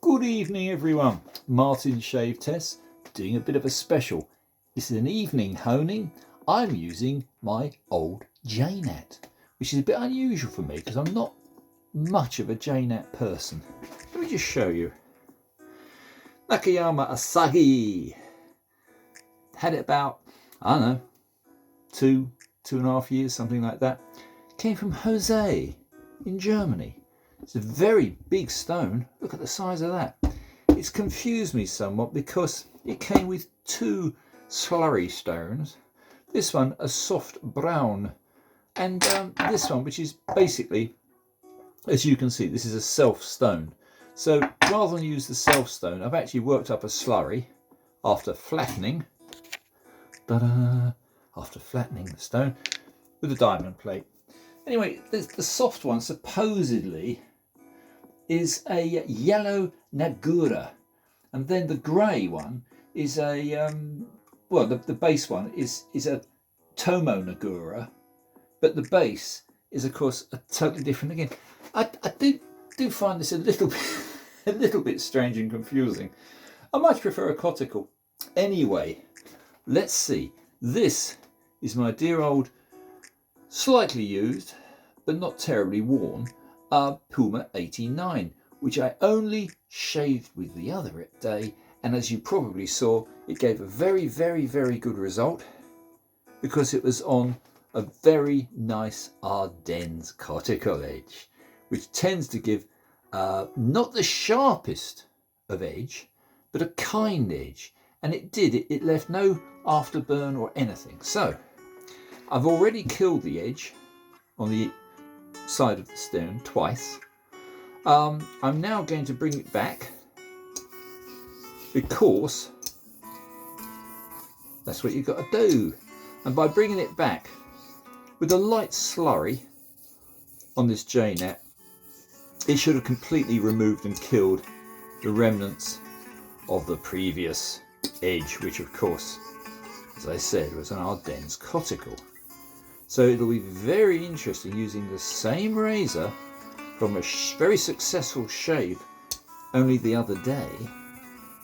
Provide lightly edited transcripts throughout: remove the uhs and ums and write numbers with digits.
Good evening everyone, Martin Shave Test doing a bit of a special. This is an evening honing. I'm using my old jnat, which is a bit unusual for me because I'm not much of a jnat person. Let me just show you. Nakayama Asagi. Had it about, I don't know, two and a half years, something like that. Came from Jose in Germany. It's a very big stone. Look at the size of that. It's confused me somewhat because it came with two slurry stones. This one a soft brown, and this one, which is basically, as you can see, this is a self stone. So rather than use the self stone, I've actually worked up a slurry after flattening. After flattening the stone with a diamond plate. Anyway, the soft one supposedly is a yellow Nagura, and then the grey one is a the base one is a Tomo Nagura, but the base is of course a totally different again. I do find this a little bit strange and confusing. I much prefer a coticule. Anyway, let's see. This is my dear old, slightly used but not terribly worn Puma 89, which I only shaved with the other day, and as you probably saw, it gave a very good result because it was on a very nice Ardennes coticule edge, which tends to give not the sharpest of edge, but a kind edge, and it left no afterburn or anything. So I've already killed the edge on the side of the stone twice. I'm now going to bring it back because that's what you've got to do. And by bringing it back with a light slurry on this jnat, it should have completely removed and killed the remnants of the previous edge, which of course, as I said, was an Ardennes coticule. So it'll be very interesting using the same razor from a very successful shave only the other day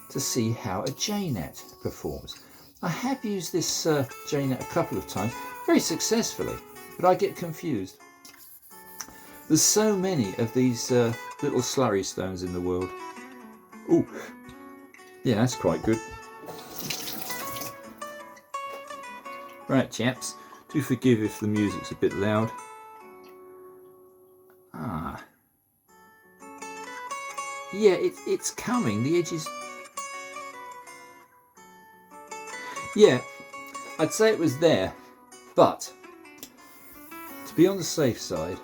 to see how a jnat performs. I have used this jnat a couple of times very successfully, but I get confused. There's so many of these little slurry stones in the world. Ooh, yeah, that's quite good. Right, chaps. Do forgive if the music's a bit loud. Yeah, it's coming. The edge is... Yeah, I'd say it was there, but to be on the safe side,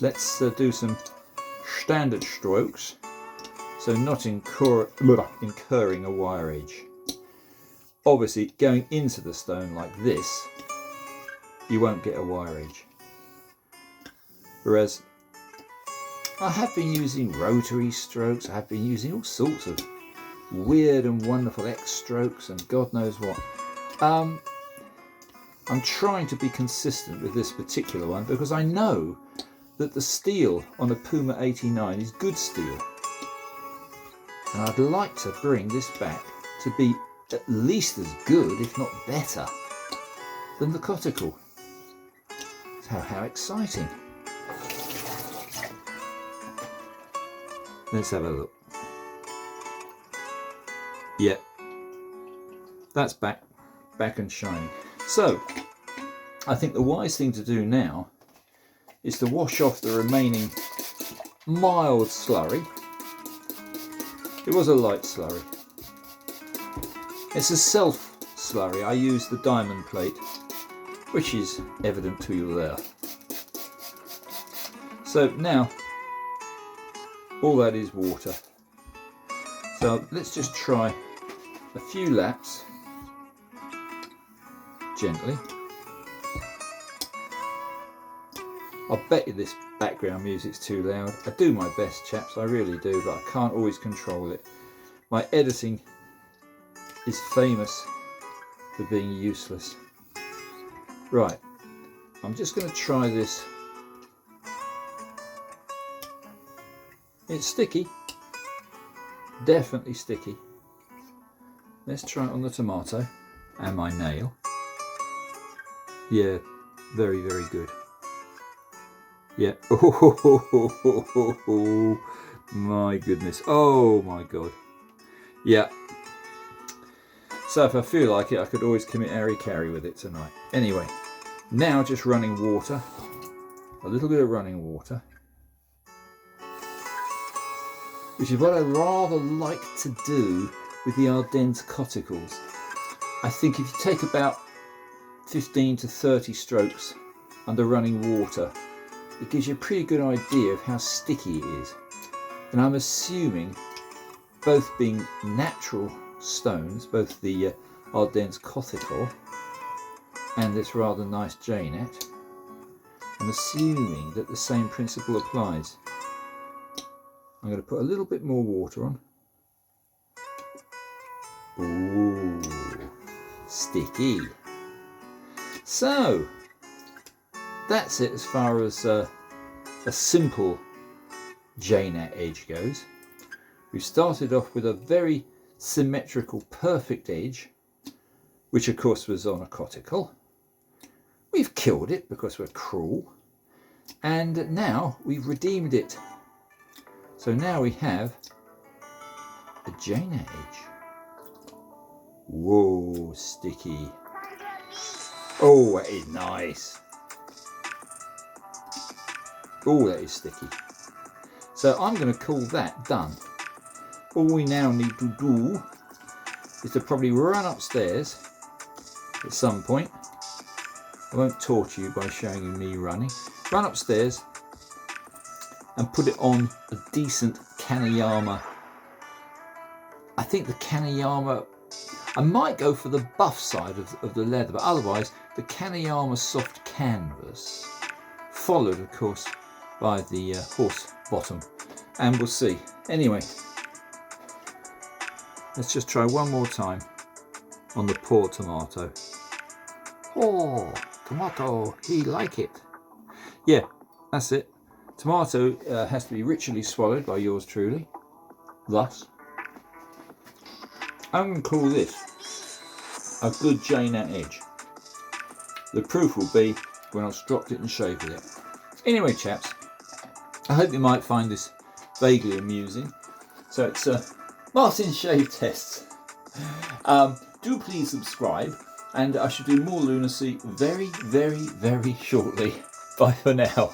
let's do some standard strokes, so not incurring a wire edge. Obviously, going into the stone like this, you won't get a wire edge. Whereas I have been using rotary strokes, I have been using all sorts of weird and wonderful X strokes and God knows what. I'm trying to be consistent with this particular one because I know that the steel on a Puma 89 is good steel. And I'd like to bring this back to be at least as good, if not better, than the coticule. How exciting. Let's have a look. Yeah, that's back and shining. So I think the wise thing to do now is to wash off the remaining mild slurry. It was a light slurry. It's a self slurry. I use the diamond plate, which is evident to you there. So now all that is water. So let's just try a few laps gently. I'll bet you this background music's too loud. I do my best, chaps, I really do, but I can't always control it. My editing is famous for being useless. Right, I'm just going to try this. It's sticky, definitely sticky. Let's try it on the tomato and my nail. Yeah, very, very good. Yeah. Oh, my goodness. Oh my God. Yeah. So if I feel like it, I could always commit hara-kiri with it tonight. Anyway, now just running water. A little bit of running water. Which is what I rather like to do with the Ardennes coticles. I think if you take about 15 to 30 strokes under running water, it gives you a pretty good idea of how sticky it is. And I'm assuming, both being natural stones, both the Ardennes coticle and this rather nice jnat, I'm assuming that the same principle applies. I'm going to put a little bit more water on. Ooh, sticky. So that's it as far as a simple jnat edge goes. We've started off with a very symmetrical, perfect edge, which of course was on a coticle. We've killed it because we're cruel, and now we've redeemed it. So now we have a jnat edge. Whoa, sticky. Oh, that is nice. Oh, that is sticky. So I'm going to call that done. All we now need to do is to probably run upstairs at some point. I won't torture you by showing you me running. Run upstairs and put it on a decent Nakayama. I think the Nakayama, I might go for the buff side of the leather, but otherwise the Nakayama soft canvas, followed of course by the horse bottom, and we'll see. Anyway, let's just try one more time on the poor tomato. Oh, tomato, he like it. Yeah, that's it. Tomato has to be ritually swallowed by yours truly. Thus, I'm going to call this a good jnat edge. The proof will be when I've stropped it and shaved it. Anyway, chaps, I hope you might find this vaguely amusing. So it's Martin's shave tests. Do please subscribe, and I shall do more lunacy very, very, very shortly. Bye for now.